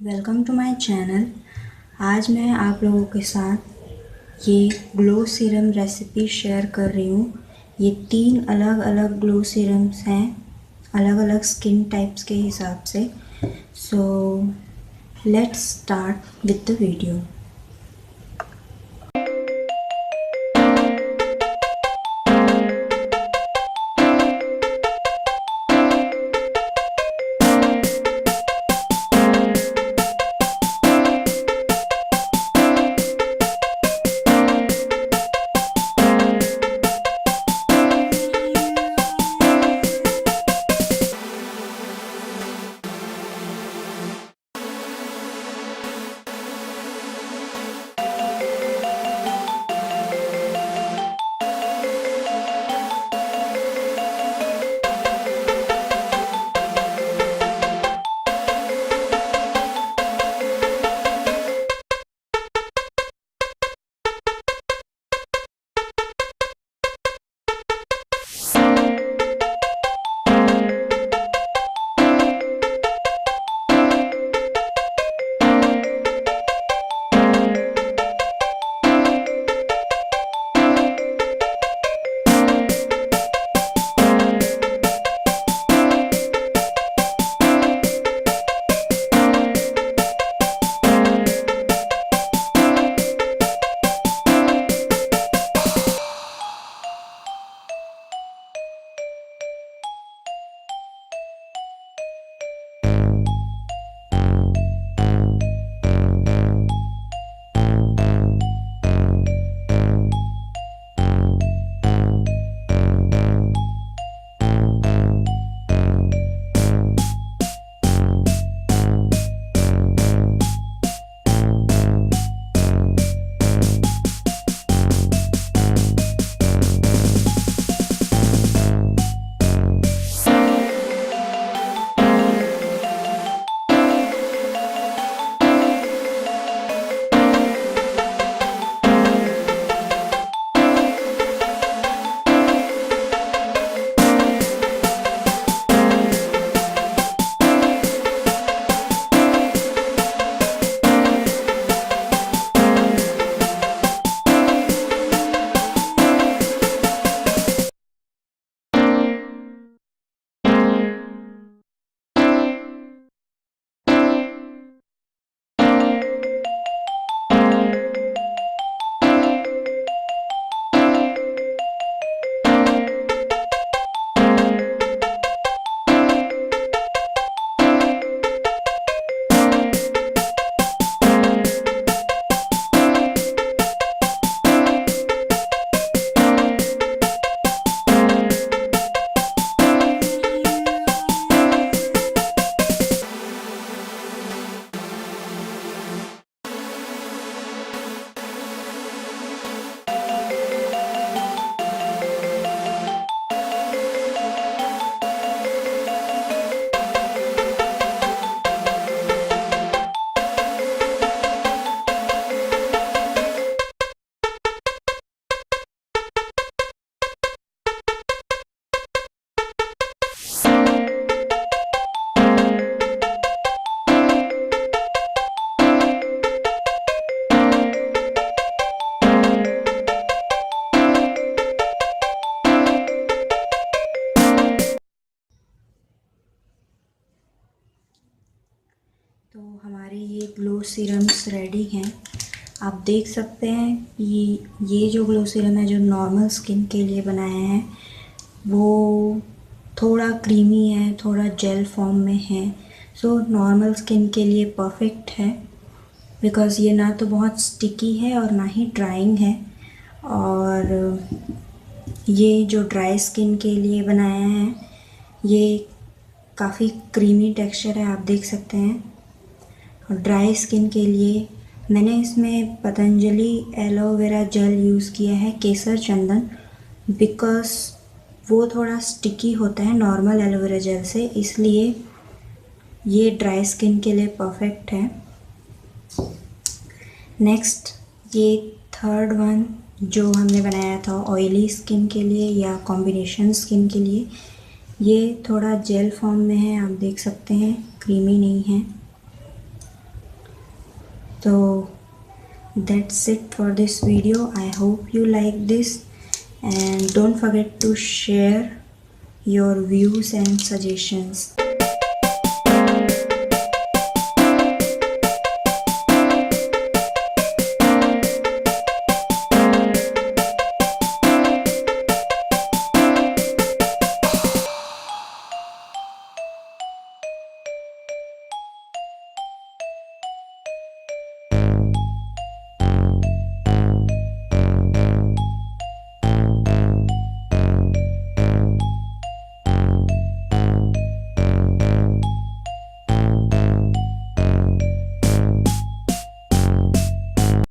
Welcome to my channel. आज मैं आप लोगों के साथ ये ग्लो सीरम रेसिपी शेयर कर रही हूँ। ये 3 अलग अलग ग्लो सीरम्स हैं, अलग अलग स्किन टाइप्स के हिसाब से। So let's start with the video. तो हमारे ये ग्लो सीरम्स रेडी हैं। आप देख सकते हैं कि ये जो ग्लो सीरम है, जो नॉर्मल स्किन के लिए बनाया है, वो थोड़ा क्रीमी है, थोड़ा जेल फॉर्म में है। सो नॉर्मल स्किन के लिए परफेक्ट है, बिकॉज़ ये ना तो बहुत स्टिकी है और ना ही ड्राइंग है। और ये जो ड्राई स्किन के लिए बनाया है, ये काफ़ी क्रीमी टेक्सचर है, आप देख सकते हैं। और ड्राई स्किन के लिए मैंने इसमें पतंजलि एलोवेरा जेल यूज़ किया है, केसर चंदन, बिकॉज़ वो थोड़ा स्टिकी होता है नॉर्मल एलोवेरा जेल से, इसलिए ये ड्राई स्किन के लिए परफेक्ट है। नेक्स्ट ये थर्ड वन जो हमने बनाया था ऑयली स्किन के लिए या कॉम्बिनेशन स्किन के लिए, ये थोड़ा जेल फॉर्म में है, आप देख सकते हैं, क्रीमी नहीं है। So that's it for this video. I hope you like this, and don't forget to share your views and suggestions.